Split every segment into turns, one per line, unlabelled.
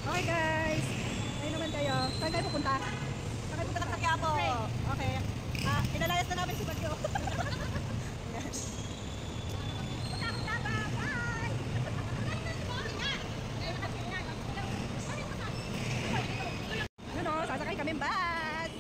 Okay guys, ngayon naman kayo. Saan kayo pupunta? Saan kayo pupunta ng Quiapo? Okay. Pinalayas na namin si Bagyo. Ano, sasakay kami bus.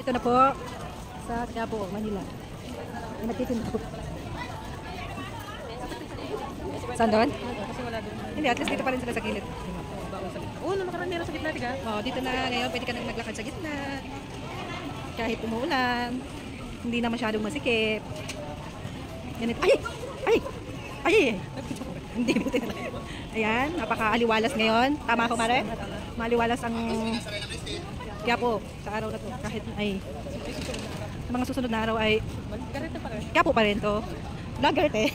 Ito na po sa Quiapo, Manila. Ay, nagtitinda po. Saan doon?
Kasi wala doon.
Hindi, at least dito pa rin sila sa gilid.
Oo, naman meron sa gitna, tiga.
Oh, dito na ngayon, pwede ka nang maglakad sa gitna. Kahit umuulan, hindi na masyadong masikip. Ganito. Ay! Ay! Ay! Hindi, buti na lang. Ayan, napaka-aliwalas ngayon. Tama ako, Mare? Maliwalas ang Quiapo sa araw na to. Kahit ay sa mga susunod na araw ay Quiapo pa rin to. Vlogger te.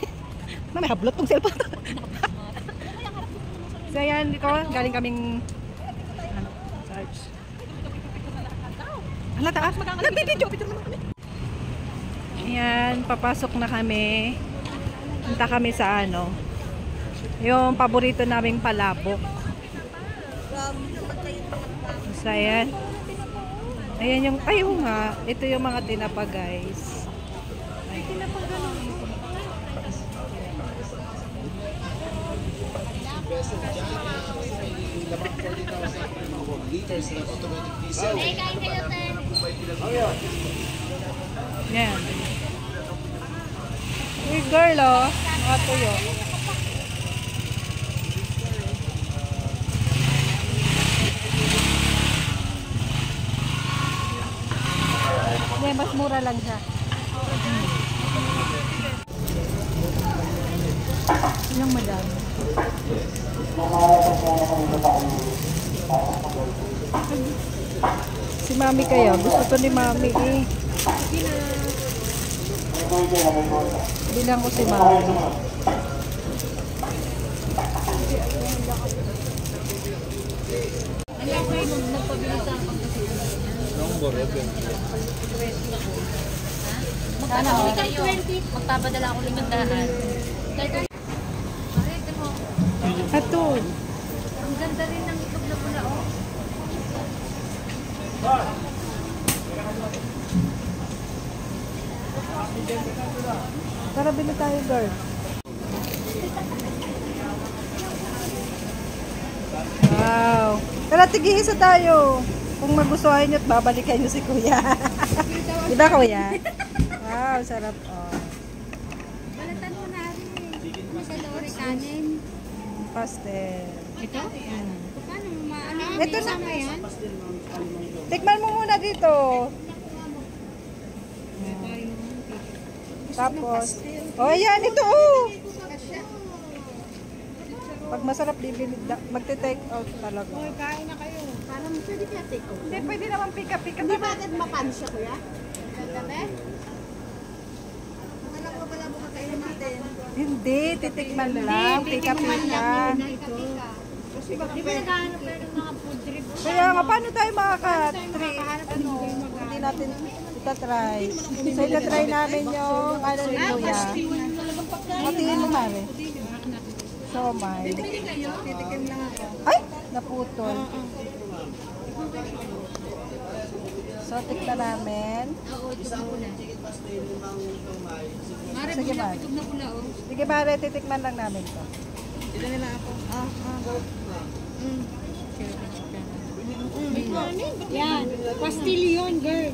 May hablot tong cellphone. So ayan, dito galing kaming search. Hala, taas. Nag-video naman kami. Ayan, papasok na kami. Punta kami sa ano, yung paborito naming palabok. So ayan. Ayan yung, ayun nga, ito yung mga tinapa guys. Ay, tinapa ganun. Yan. Uy girl oh, mga tuyo. Hindi, mas mura lang siya. Yung madami. Si Mami kaya, gusto to ni Mami eh. Bilang ko si Mami.
Sana ako kayo. Magpapadala ako 500.
Ato.
Ang ganda rin ng itlog na pula, oh.
Tara, bili tayo, girl. Wow. Tara, tig-isa tayo. Kung magustuhan nyo at babalikan nyo si Kuya. Diba, Kuya? Wow, sarap. Oh.
Balatan mo na rin. May kalori kanin.
Pastel.
Ito? Paano mo maano?
Ito na.
Yan?
Tikman mo muna dito. Tapos, oh yan, ito oh. Pag masarap, magte-take out talaga.
Hoy, kain na kayo. Parang pwede kaya take out.
Hindi, pwede naman pick-up.
Hindi ba agad mapansya, kuya? Gabi? Anak ko pala buka kayo natin.
Hindi, titikman lang. Pick-up ka.
Kasi baka di ba naghahanap kayo ng mga food trip?
Kaya nga, paano tayo makaka-try? Hindi natin itatry. So, itatry namin yung ano ni Kuya. Matingin mo, Mare. So, may.
Titikim lang ako.
Ay! Naputol. So, tikta namin.
Oo, itlog na pula. Mare,
Sige, Mare.
itlog na pula, oh.
Sige, Mare, titikman lang namin to.
Dito nila ako. Yan. Pastil yun, girl.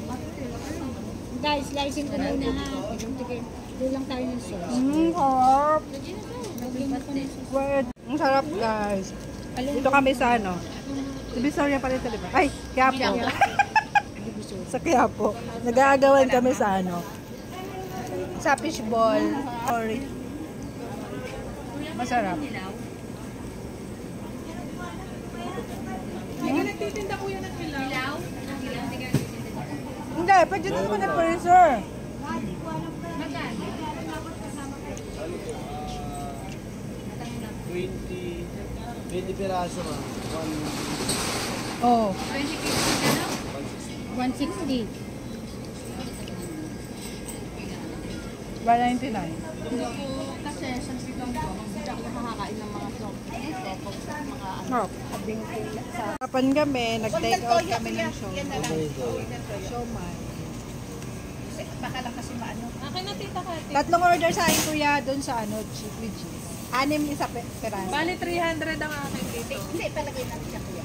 Guys, slicing ko muna ha. Tigil. Doon lang tayo ng sauce.
Harap.
Naging pastel.
Word. Ang sarap, guys. Dito kami sa ano. Divisoria pa rin sa diba? Ay, Quiapo. Sa Quiapo. Nag-aagawan kami sa ano. Sa fishball. Sorry. Masarap.
Hindi ka nagtitinda kuya ng ilaw.
Hindi, pwede din mo na freezer.
20 piraso ma.
Oo.
160.
199.
Kasi sa sitong ko, hindi ako nakakain ng mga soft drinks. Mga
Sarap. Kapan kami, nag-take out kami ng siomai.
baka lang kasi maano.
Akin na tita ka.
Tatlong order sa akin kuya doon sa ano, with cheese. 6 isa peraso.
Bali 300 ang akin dito.
Hindi, palagay natin siya kuya.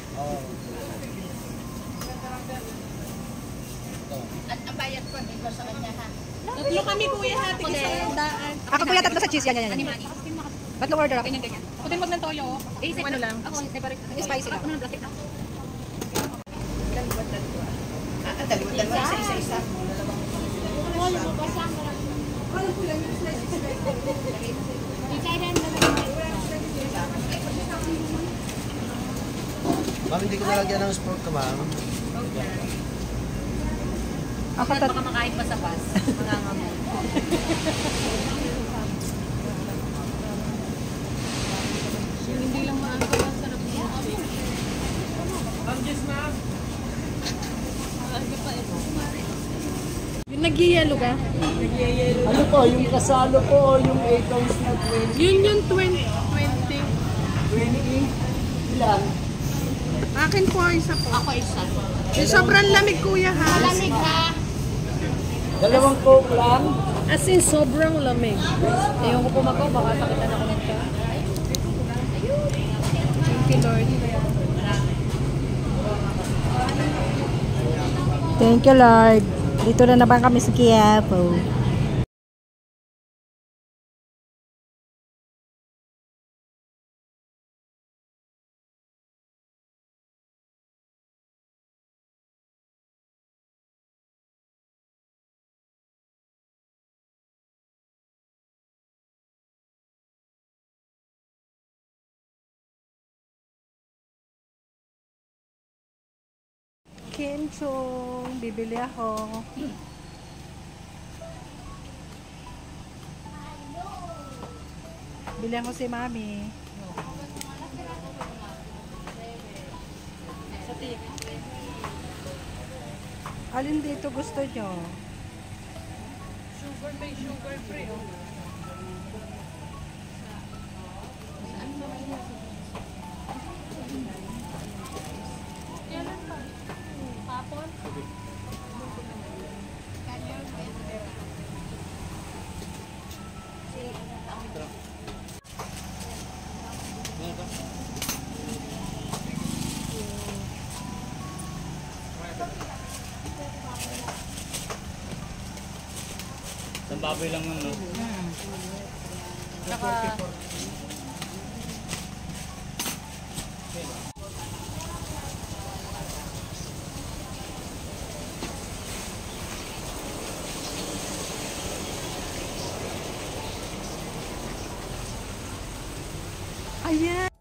At ang bayad ko, hindi ko sa kanya ha.
Tatlo kami kuya hati isa yung daan.
Ako kuya, tatlo sa cheese. Yan. Tatlong order ako.
Putin wag ng toyo. Ano lang?
Ako, separate.
Spicy lang.
Ako ng plastic na. Dalawa, isa-isa.
Ma'am, hindi ko nalagyan ng sport ka, ma'am.
Ako tatlo.
Baka makain pa sa bus. Mangangamo.
Hindi lang maangko ang sarap niya. Yung nag-yellow ka?
Ano po, yung kasalo po o yung 8 ounce na 20?
Yun yung 20.
20? Ilan?
Akin po isa po.
Ako isa.
Yung sobrang lamig kuya ha.
Lamig ha.
Dalawang coke lang?
As in sobrang lamig. Ewan ko po mako, baka sakitan ako nito. Thank you Lord.
Thank you, Lord. Dito na naman kami sa Quiapo. Kimchong, bibili ako. Bili ako si Mami. Alin dito gusto nyo?
Sugar may sugar free oh.
Isang baboy lang nun, no?
Tsaka
Ayan!